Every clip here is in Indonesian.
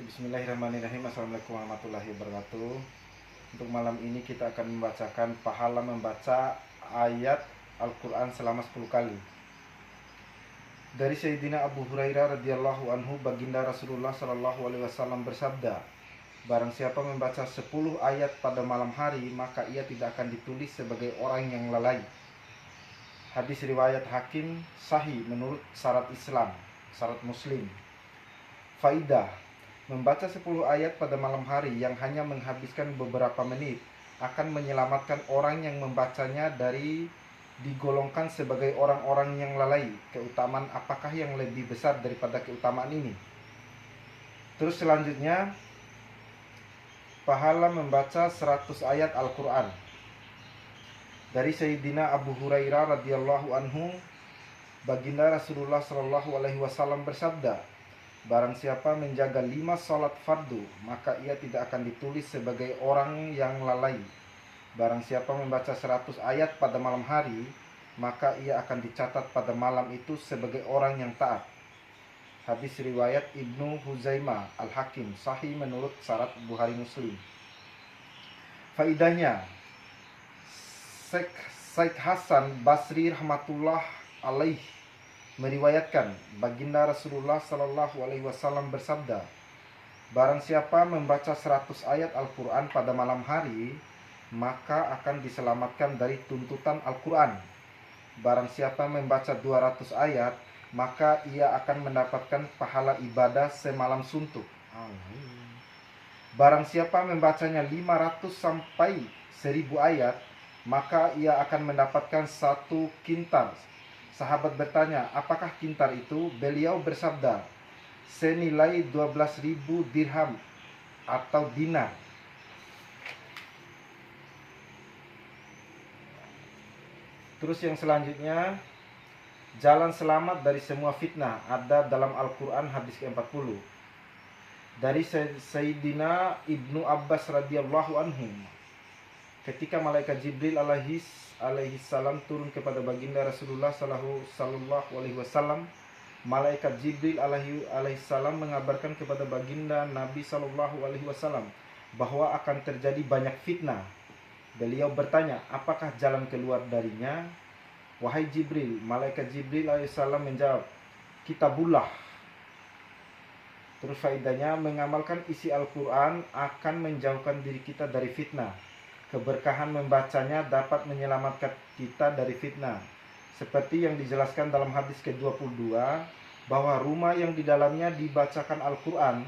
Bismillahirrahmanirrahim. Assalamualaikum warahmatullahi wabarakatuh. Untuk malam ini kita akan membacakan pahala membaca ayat Al-Quran selama 10 kali. Dari Sayyidina Abu Hurairah radhiyallahu anhu, baginda Rasulullah sallallahu alaihi wasallam bersabda, barang siapa membaca 10 ayat pada malam hari, maka ia tidak akan ditulis sebagai orang yang lalai. Hadis riwayat Hakim, sahih menurut syarat Islam, syarat Muslim. Faidah: membaca 10 ayat pada malam hari yang hanya menghabiskan beberapa menit akan menyelamatkan orang yang membacanya dari digolongkan sebagai orang-orang yang lalai. Keutamaan apakah yang lebih besar daripada keutamaan ini? Terus selanjutnya, pahala membaca 100 ayat Al-Quran. Dari Sayyidina Abu Hurairah radhiyallahu anhu, baginda Rasulullah sallallahu alaihi wasallam bersabda, barang siapa menjaga 5 sholat fardu, maka ia tidak akan ditulis sebagai orang yang lalai. Barang siapa membaca 100 ayat pada malam hari, maka ia akan dicatat pada malam itu sebagai orang yang taat. Hadis riwayat Ibnu Huzaimah Al-Hakim, sahih menurut syarat Bukhari Muslim. Faidahnya, Syekh Hasan Basri rahmatullah alaih meriwayatkan baginda Rasulullah sallallahu alaihi wasallam bersabda, barang siapa membaca 100 ayat Al-Quran pada malam hari, maka akan diselamatkan dari tuntutan Al-Quran. Barang siapa membaca 200 ayat, maka ia akan mendapatkan pahala ibadah semalam suntuk. Barang siapa membacanya 500 sampai 1000 ayat, maka ia akan mendapatkan 1 kintar. Sahabat bertanya, apakah kintar itu? Beliau bersabda, senilai 12.000 dirham atau dinar. Terus yang selanjutnya, jalan selamat dari semua fitnah, ada dalam Al-Quran hadis ke-40. Dari Sayyidina Ibnu Abbas radhiyallahu anhu, ketika malaikat Jibril alaihi salam turun kepada baginda Rasulullah sallallahu alaihi wasallam, malaikat Jibril alaihi salam mengabarkan kepada baginda Nabi sallallahu alaihi wasallam bahwa akan terjadi banyak fitnah. Beliau bertanya, apakah jalan keluar darinya? Wahai Jibril, malaikat Jibril alaihi salam menjawab, kitabullah. Terus faedahnya, mengamalkan isi Al-Quran akan menjauhkan diri kita dari fitnah. Keberkahan membacanya dapat menyelamatkan kita dari fitnah. Seperti yang dijelaskan dalam hadis ke-22, bahwa rumah yang di dalamnya dibacakan Al-Quran,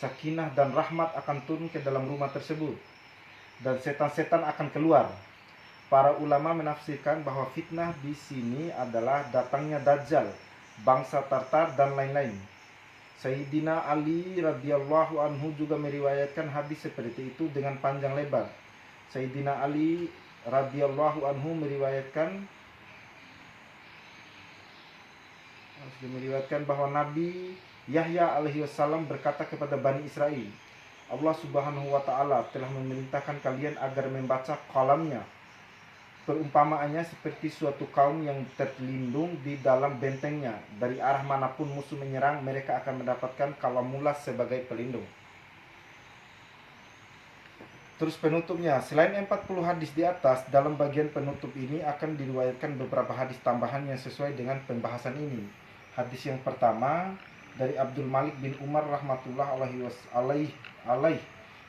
sakinah dan rahmat akan turun ke dalam rumah tersebut, dan setan-setan akan keluar. Para ulama menafsirkan bahwa fitnah di sini adalah datangnya Dajjal, bangsa Tartar, dan lain-lain. Sayyidina Ali radhiyallahu anhu juga meriwayatkan hadis seperti itu dengan panjang lebar. Sayyidina Ali radhiyallahu anhu meriwayatkan bahwa Nabi Yahya alaihi wasallam berkata kepada Bani Israel, Allah subhanahu wa ta'ala telah memerintahkan kalian agar membaca kalamnya. Perumpamaannya seperti suatu kaum yang terlindung di dalam bentengnya. Dari arah manapun musuh menyerang, mereka akan mendapatkan kalamullah sebagai pelindung. Terus penutupnya, selain 40 hadis di atas, dalam bagian penutup ini akan diriwayatkan beberapa hadis tambahan yang sesuai dengan pembahasan ini. Hadis yang pertama dari Abdul Malik bin Umar rahmatullah alaih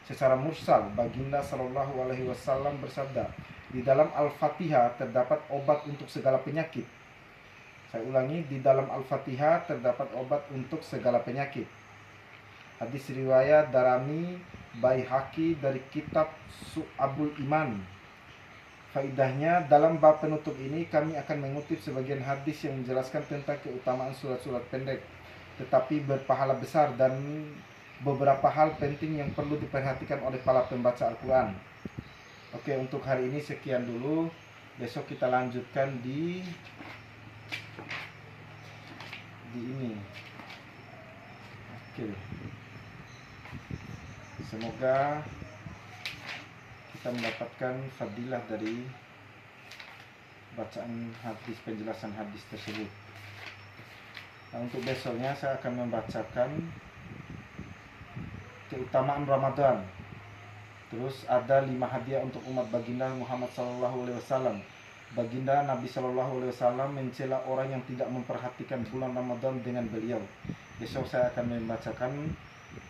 secara mursal, baginda sallallahu alaihi wasallam bersabda, di dalam Al-Fatihah terdapat obat untuk segala penyakit. Saya ulangi, di dalam Al-Fatihah terdapat obat untuk segala penyakit. Hadis riwayat Darami Baihaqi dari kitab Su'abul Iman. Faidahnya, dalam bab penutup ini kami akan mengutip sebagian hadis yang menjelaskan tentang keutamaan surat-surat pendek tetapi berpahala besar dan beberapa hal penting yang perlu diperhatikan oleh para pembaca Al-Quran. Oke, untuk hari ini sekian dulu. Besok kita lanjutkan di ini. Oke. Semoga kita mendapatkan fadilah dari bacaan hadis, penjelasan hadis tersebut. Nah, untuk besoknya saya akan membacakan keutamaan Ramadan. Terus ada 5 hadiah untuk umat baginda Muhammad SAW. Baginda Nabi SAW mencela orang yang tidak memperhatikan bulan Ramadan dengan beliau. Besok saya akan membacakan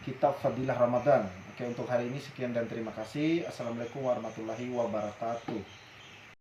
kitab Fadilah Ramadan. Oke, untuk hari ini sekian dan terima kasih. Assalamualaikum warahmatullahi wabarakatuh.